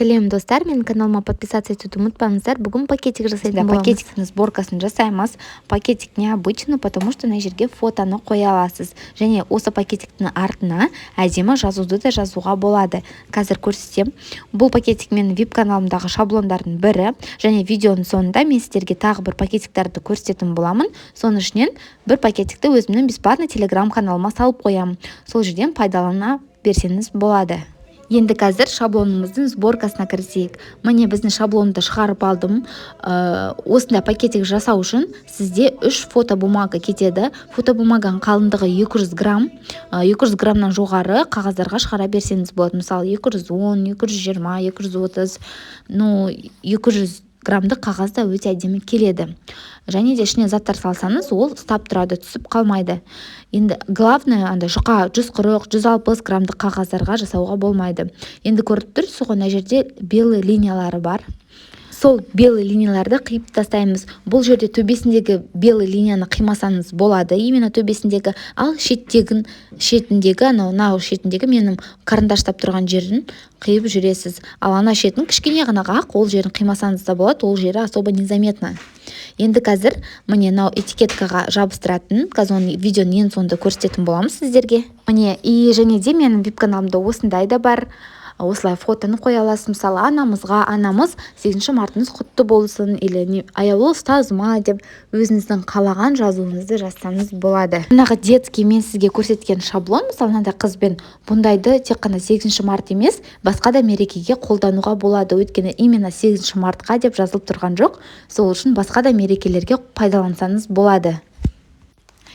Сәлем достар, менің каналыма подписаться етуді ұмытпаңыздар. Бүгін пакетик жасайтын боламыз. Пакетиктің сборкасын жасаймыз. Пакетик необычный, потому что на жерге фотоны қоя аласыз. Және осы пакетиктің артына әдемі жазуды да жазуға болады. Қазір көрсетем. Бұл пакетик менің VIP каналымдағы шаблондардың бірі. Және видеоның соңында мен сіздерге тағы бір пакетиктерді көрсететін боламын. Соның ішінен бір пакетикті өзімнің бесплатно телеграм каналыма салып қоямын. Сол жерден пайдалана берсеңіз болады. Енді қазір шаблонымыздың сборкасына кірісейік. Міне біздің шаблонды шығарып алдым. Осындай пакетик жасау үшін сізде 3 фотобумага кетеді. Фотобумаганың қалыңдығы 200 грамм. 200 граммнан жоғары қағаздарға шығара берсеңіз болады. Мысалы 210, 220, 230, 200 граммды қағазда өте әдемі келеді. Және де ішіне заттар салсаңыз, ол ұстап тұрады, түсіп қалмайды. Енді главное, жұқа 140-160 граммды қағаздарға жасауға болмайды. Енді көріп тұрсыз ғой, мына жерде белый линиялары бар. Сол белый линияларды қиып тастаймыз. Бұл жерде төбесіндегі белый линияны қимасаңыз болады, именно төбесіндегі, ал шетіндегі менің қарындаштап тұрған жерін қиып жүресіз. Ал ана шетін кішкене ғана ақ, ол жерін қимасаңыз да болады, ол жері особо незаметно. Енді қазір міне этикеткаға жабыстыратын, қазір оны видеоның ең соңында көрсететін боламыз сіздерге. Міне, және де менің VIP каналымда осындай да бар. Осылай фотоны қоя аласыз. Мысалы, анамыз 8 мартыңыз құтты болсын, или аяулы ұстазыма деп өзіңіздің қалаған жазуыңызды жазсаңыз болады. Жаңағы детский мен сізге көрсеткен шаблон, мысалы, мынандай қызбен бұндайды тек қана 8 март емес, басқа да мерекеге қолдануға болады. Өйткені именно 8 мартқа деп жазылып тұрған жоқ. Сол үшін басқа да мерекелерге пайдалансаңыз болады.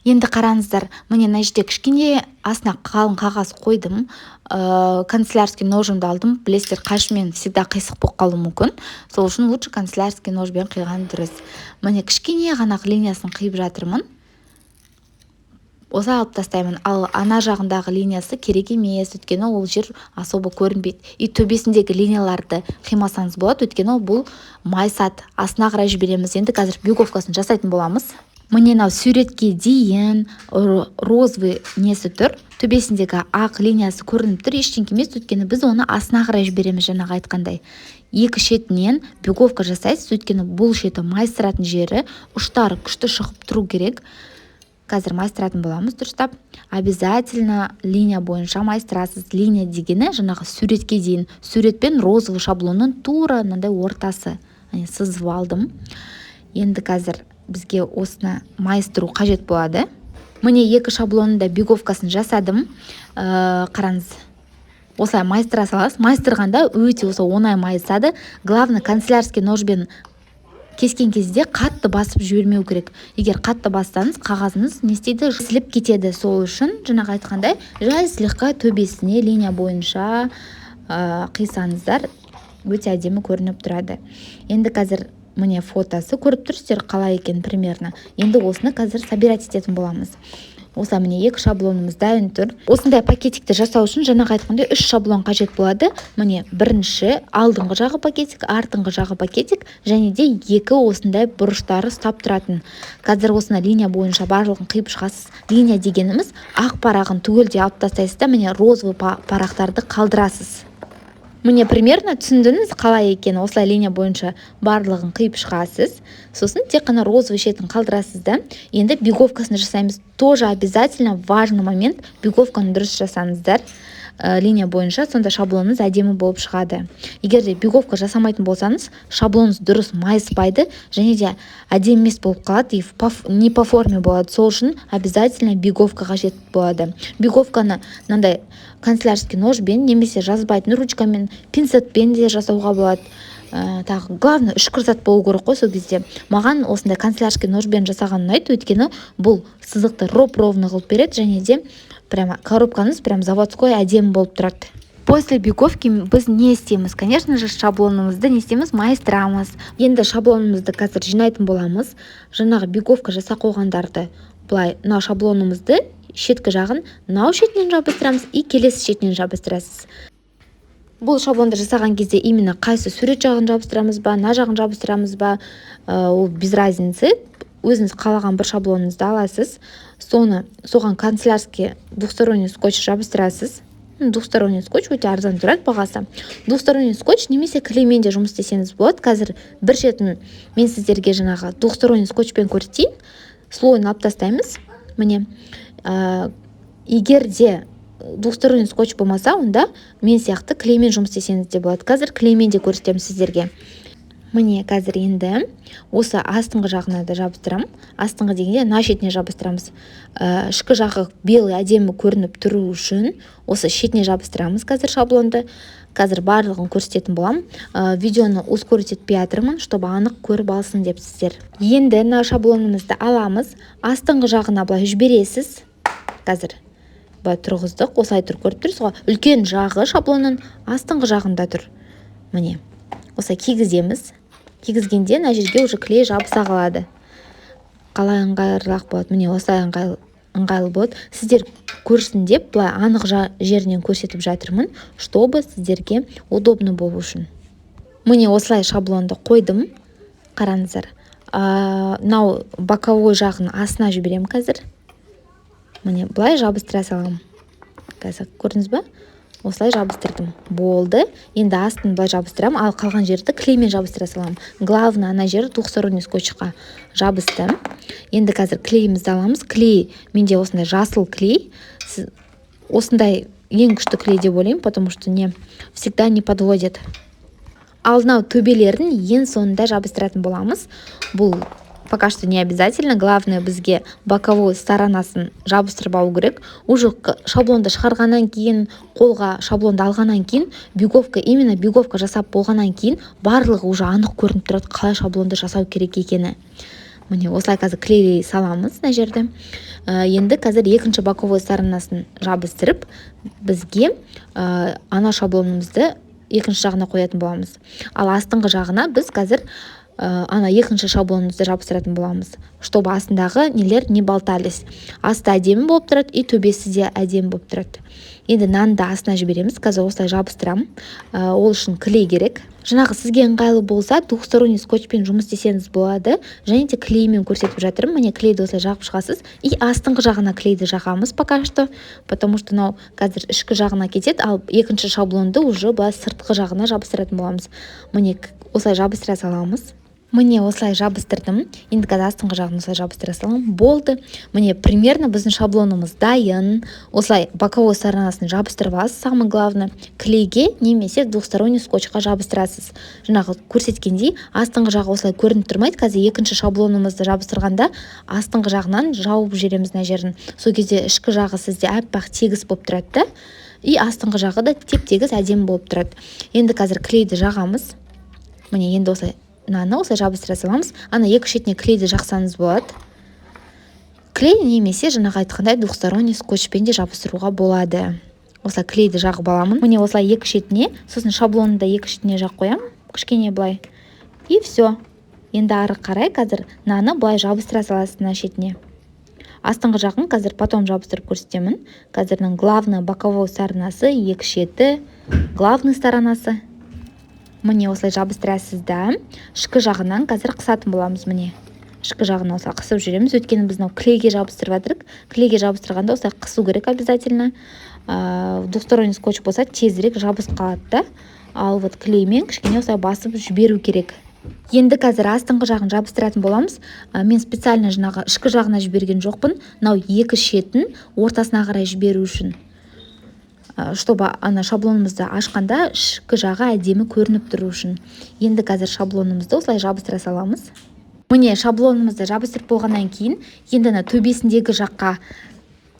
Енді қараңыздар, міне мына жерде кішкене астына қалың қағаз қойдым. Канцелярский ножымды алдым. Білесіздер, қашымен всегда қисық болып қалуы мүмкін. Сол үшін лучше канцелярский ножбен қиған дұрыс. Міне кішкене ғана линиясын қиып жатырмын. Осы алып тастаймын. Ал ана жағындағы линиясы керек емес, өйткені ол жер особо көрінбейді. И төбесіндегі линияларды қимасаңыз болады, өйткені бұл майсат. Астына қарай жібереміз. Енді қазір бюговкасын жасайтын боламыз. Міне суретке дейін розовый несі тұр, төбесіндегі ақ линиясы көрініп тұр, ештеңке емес, өйткені біз оны астына қарай жібереміз, жаңағы айтқандай. Екі шетінен бюговка жасайсыз, өйткені бұл шеті майыстыратын жері, ұштары күшті шығып тұру керек. Қазір майыстыратын боламыз дұрыстап. Обязательно линия бойынша майыстырасыз. Линия дегені жаңағы суретке дейін. Суретпен розовый шаблонның тура мынандай ортасы. Сызып алдым. Енді қазір бізге осыны майыстыру қажет болады. Міне екі шаблонында бюговкасын жасадым. Қараңыз. Осылай майыстыра саласыз. Майыстырғанда өте оңай майысады. Главное, канцелярский ножбен кескен кезде қатты басып жібермеу керек. Егер қатты бассаңыз, қағазыңыз не істейді? Сіліп кетеді. Сол үшін жаңағы айтқандай, жай слегка төбесіне линия бойынша қисаңыздар, өте әдемі көрініп тұрады. Енді қазір міне фотосы көріп тұрсыздар қалай екен примерно. Енді осыны қазір собирать ететін боламыз. Осылай міне екі шаблонымыз дайын тұр. Осындай пакетикті жасау үшін жаңағы айтқандай 3 шаблон қажет болады. Міне бірінші алдыңғы жағы пакетик, артыңғы жағы пакетик, және де екі осындай бұрыштары ұстап тұратын. Қазір осына линия бойынша барлығын қиып шығасыз. Линия дегеніміз ақ парағын түгелде алып тастайсыз да, міне розовый парақтарды қалдырасыз. Міне примерно түсіндіңіз қалай екен. Осылай линия бойынша барлығын қиып шығасыз. Сосын тек қана розовый шетін қалдырасыз да. Енді бюговкасын жасаймыз. Тоже обязательно важный момент, бюговканы дұрыс жасаңыздар. Линия бойынша, сонда шаблоныңыз әдемі болып шығады. Егер де бюговка жасамайтын болсаңыз, шаблоныңыз дұрыс майыспайды, және де әдемі емес болып қалады, не по форме болады. Сол үшін обязательно бюговка қажет болады. Бюговканы мынандай канцелярский ножбен, немесе жазбайтын ручкамен, пинцетпен де жасауға болады. Тағы главное үшкір зат болу керек қой сол кезде. Маған осындай канцелярский ножбен жасаған ұнайды, өйткені бұл сызықты ровно қылып береді, және де прямо коробкаңыз заводской әдемі болып тұрады. После бюговки біз не істейміз? Конечно же, шаблонымызды не істейміз? Майыстырамыз. Енді шаблонымызды қазір жинайтын боламыз. Жаңағы бюговка жаса қойғандарды былай, мына шаблонымызды шеткі жағын мынау шетінен жабыстырамыз и келесі шетінен жабыстырасыз. Бұл шаблонды жасаған кезде именно қайсы сурет жағын жабыстырамыз ба, мына жағын жабыстырамыз ба, ол без разницы. Өзіңіз қалаған бір шаблоныңызды аласыз, соған канцелярский двухсторонний скотч жабыстырасыз. Двухсторонний скотч өте арзан тұрады бағасы. Двухсторонний скотч немесе клеймен де жұмыс істесеңіз болады. Қазір бір шетін мен сіздерге жаңағы двухсторонний скотчпен көрсетейін. Слойын алып тастаймыз. Міне, егер де двухсторонний скотч болмаса, онда мен сияқты клеймен жұмыс істесеңіз де болады. Қазір клеймен де көрсетемін сіздерге. Міне, қазір енді осы астыңғы жағына да жабыстырамын. Астыңғы дегенде мына шетіне жабыстырамыз. Ішкі жағы белый әдемі көрініп тұру үшін осы шетіне жабыстырамыз қазір шаблонды. Қазір барлығын көрсететін болам. Видеоны ускорить етпей жатырмын, чтобы анық көріп алсын деп сіздер. Енді мына шаблонымызды аламыз. Астыңғы жағына былай жібересіз. Қазір былай тұрғыздық. Осылай тұр, көріп тұрсыз ғой. Үлкен жағы шаблонның астыңғы жағында тұр. Міне, осылай кигіземіз. Кигізгенде мына жерге уже клей жабыса қалады. Қалай ыңғайлырақ болады? Міне, осылай ыңғайлы болады. Сіздер көрсін деп былай анық жерінен көрсетіп жатырмын, чтобы сіздерге удобно болу үшін. Міне, осылай шаблонды қойдым. Қараңыздар. Мынау боковой жағын астына жіберем қазір. Міне, былай жабыстыра салам. Қазір көрдіңіз бе? Осылай жабыстырдым. Болды. Енді астын былай жабыстырам, ал қалған жерді клеймен жабыстыра салам. Главный ана жері двухсторонний скотчқа жабысты. Енді қазір клейімізді аламыз. Клей, менде осындай жасыл клей. Осындай ең күшті клей деп ойлаймын, потому что всегда не подводит. Ал мынау төбелерін ең соңында жабыстыратын боламыз. Бұл пока что не обязательно. Главное, бізге боковой сторонасын жабыстырып алу керек. Уже шаблонды шығарғаннан кейін, қолға шаблонды алғаннан кейін, именно бюговка жасап болғаннан кейін, барлығы уже анық көрініп тұрады, қалай шаблонды жасау керек екені. Міне, осылай қазір клей саламыз мына жерді. Енді қазір екінші боковой сторонасын жабыстырып, бізге ана шаблонымызды екінші жағына қоятын боламыз. Ал астыңғы жағына біз қазір ана екінші шаблонымызды жабыстыратын боламыз, чтобы астындағы нелер не болтались. Асты әдемі болып тұрады, и төбесі де әдемі болып тұрады. Енді нанды астына жібереміз. Қазір осылай жабыстырам. Ол үшін клей керек. Жаңағы сізге ыңғайлы болса, двухсторонний скотчпен жұмыс істесеңіз болады. Және де клеймен көрсетіп жатырмын. Міне, клейді осылай жағып шығасыз. И астыңғы жағына клейді жағамыз пока что, потому что мынау қазір ішкі жағына кетеді, ал екінші шаблонды уже былай сыртқы жағына жабыстыратын боламыз. Міне, осылай жабыстыра саламыз. Міне, осылай жабыстырдым. Енді қазір астыңғы жағын осылай жабыстыра салам. Болды. Міне, примерно біздің шаблонымыз дайын. Осылай боковой сторонасын жабыстырып аласыз. Самое главное, клейге немесе двухсторонний скотчқа жабыстырасыз. Жаңағы көрсеткендей, астыңғы жағы осылай көрініп тұрмайды. Қазір екінші шаблонымызды жабыстырғанда астыңғы жағынан жауып жібереміз мына жерін. Сол кезде ішкі жағы сізде аппақ тегіс болып тұрады да. И астыңғы жағы да теп-тегіс әдемі болып тұрады. Енді қазір клейді жағамыз. Міне, енді осылай осылай жабыстыра саламыз. Ана екі шетіне клейді жақсаңыз болады. Клей немесе жаңағы айтқандай двухсторонний скотчпен де жабыстыруға болады. Осылай клейді жағып аламын. Міне, осылай екі шетіне, сосын шаблонды да екі шетіне жақ қоям, кішкене былай. И все. Енді ары қарай қазір наны былай жабыстыра саласыз мына шетіне. Астыңғы жағын қазір потом жабыстырып көрсетемін. Қазірдің главный боковой сторонасы, екі шеті, главный сторонасы. Міне, осылай жабыстырасыз да. Ішкі жағынан қазір қысатын боламыз. Міне, ішкі жағына осылай қысып жүреміз. Өйткені біз клейге жабыстырып жатырмық. Клейге жабыстырғанда осылай қысу керек обязательно. Двухсторонний скотч болса тезірек жабысып қалады да. Ал вот клеймен кішкене осылай басып жіберу керек. Енді қазір астыңғы жағын жабыстыратын боламыз. Мен специально жаңағы ішкі жағына жіберген жоқпын. Мынау екі шетін ортасына қарай жіберу үшін. Чтобы ана шаблонымызды ашқанда ішкі жағы әдемі көрініп тұру үшін. Енді қазір шаблонымызды осылай жабыстыра саламыз. Міне, шаблонымызды жабыстырып болғаннан кейін, енді төбесіндегі жаққа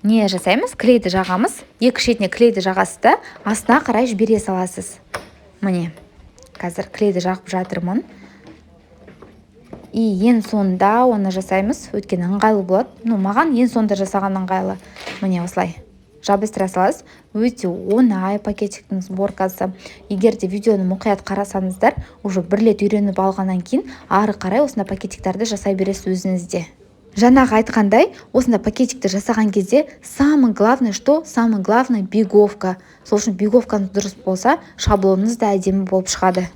не жасаймыз? Клейді жағамыз. Екі шетіне клейді жағасыз да, астына қарай жібере саласыз. Міне, қазір клейді жағып жатырмын. И ең соңында оны жасаймыз, өйткені ыңғайлы болады. Маған ең соңында жасаған ыңғайлы. Міне, осылай жабыстыра саласыз. Өте оңай пакетиктің сборкасы. Егер де видеоны мұқият қарасаңыздар, уже бір рет үйреніп алғаннан кейін, ары қарай осында пакетиктерді жасай бересіз өзіңізде. Жаңағы айтқандай, осында пакетикті жасаған кезде самый главный бюговка. Сол үшін бюговканы дұрыс болса, шаблоныңыз да әдемі болып шығады.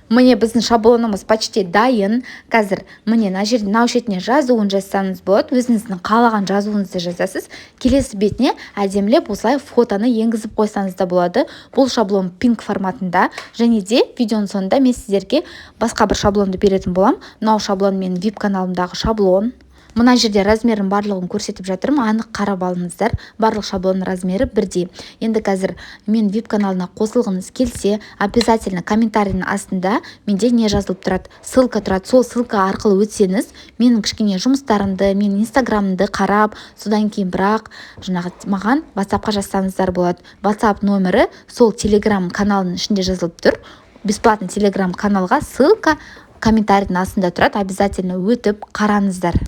Міне біздің шаблонымыз почти дайын. Қазір міне мына жерде мынау шетіне жазуын жазсаңыз болады, өзіңіздің қалаған жазуыңызды жазасыз. Келесі бетіне әдемілеп осылай фотоны енгізіп қойсаңыз да болады. Бұл шаблон пинг форматында, және де видеоның соңында мен сіздерге басқа бір шаблонды беретін боламын. Мынау шаблон менің VIP каналымдағы шаблон. Мына жерде размерін барлығын көрсетіп жатырмын, анық қарап алыңыздар. Барлық шаблон размері бірдей. Енді қазір мен VIP каналына қосылғыңыз келсе, обязательно комментарийдің астында менде не жазылып тұрады, ссылка тұрады. Сол ссылка арқылы өтсеңіз, менің кішкене жұмыстарымды, менің инстаграмымды қарап, содан кейін бірақ маған WhatsApp-қа жазсаңыздар болады. WhatsApp нөмірі сол Telegram каналының ішінде жазылып тұр. Бесплатный Telegram каналға ссылка комментарийдің астында тұрады. Обязательно өтіп қараңыздар.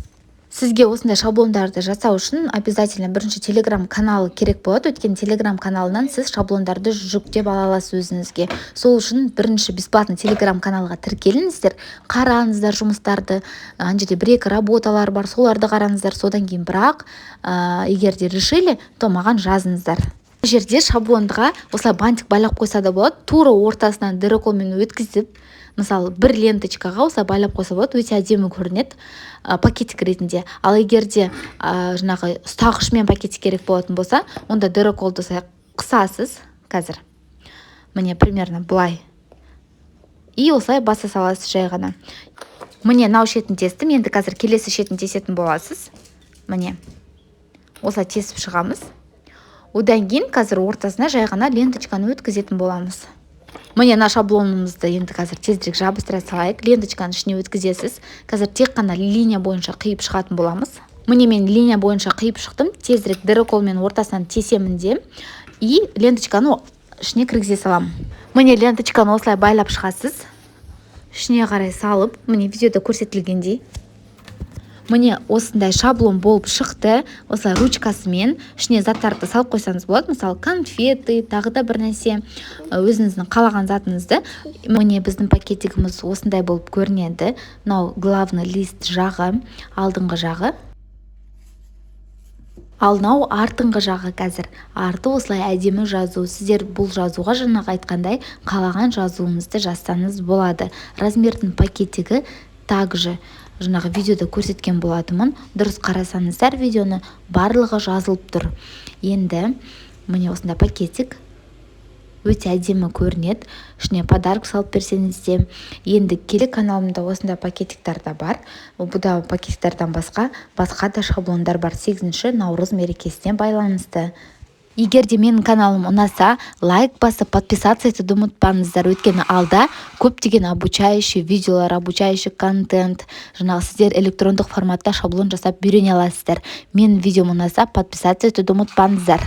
Сізге осындай шаблондарды жасау үшін обязательно бірінші Telegram каналы керек болады. Өйткені Telegram каналынан сіз шаблондарды жүктеп ала аласыз өзіңізге. Сол үшін бірінші бесплатный Telegram каналға тіркеліңіздер, қараңыздар жұмыстарды. Ана жерде бір-екі работалар бар, соларды қараңыздар. Содан кейін бірақ егер де решили, то маған жазыңыздар. Жерде шаблондыға осылай бантик байлап қойса да болады. Тура ортасынан дыроколмен өткізіп, мысалы бір ленточкаға осылай байлап қойса болады, өте әдемі көрінеді пакетик ретінде. Ал егер де жаңағы ұстағышмен пакетик керек болатын болса, онда дыроколды осылай қысасыз. Қазір міне примерно былай и осылай баса саласыз жай ғана. Міне мынау шетін тестім, енді қазір келесі шетін тесетін боласыз. Міне осылай тесіп шығамыз. Одан кейін қазір ортасына жай ғана ленточканы өткізетін боламыз. Міне мына шаблонымызды енді қазір тезірек жабыстыра салайық. Ленточканы ішіне өткізесіз. Қазір тек қана линия бойынша қиып шығатын боламыз. Міне мен линия бойынша қиып шықтым. Тезірек дыроколмен ортасынан тесемін де и ленточканы ішіне кіргізе саламын. Міне ленточканы осылай байлап шығасыз. Ішіне қарай салып, міне видеода көрсетілгендей. Міне осындай шаблон болып шықты. Осылай ручкасымен ішіне заттарды салып қойсаңыз болады. Мысалы конфеты, тағы да бір нәрсе, өзіңіздің қалаған затыңызды. Міне біздің пакетигіміз осындай болып көрінеді. Мынау главный лист жағы, алдыңғы жағы. Ал мынау артыңғы жағы. Қазір арты осылай әдемі жазу. Сіздер бұл жазуға жаңағы айтқандай қалаған жазуыңызды жазсаңыз болады. Размердің пакетигі также жаңағы видеода көрсеткен болатынмын. Дұрыс қарасаңыздар, видеоны барлығы жазылып тұр. Енді міне осындай пакетик өте әдемі көрінеді. Ішіне подарок салып берсеңіз де. Енді келе каналымда осындай пакетиктер де бар. Бұда пакетиктерден басқа да шаблондар бар. 8 наурыз мерекесіне байланысты. Егер де менің каналым ұнаса, лайк басып, подписаться етуді ұмытпаңыздар. Өйткені алда көптеген обучающий видеолар, обучающий контент, жаңағы сіздер электрондық форматта шаблон жасап үйрене аласыздар. Менің видеом ұнаса, подписаться етуді ұмытпаңыздар.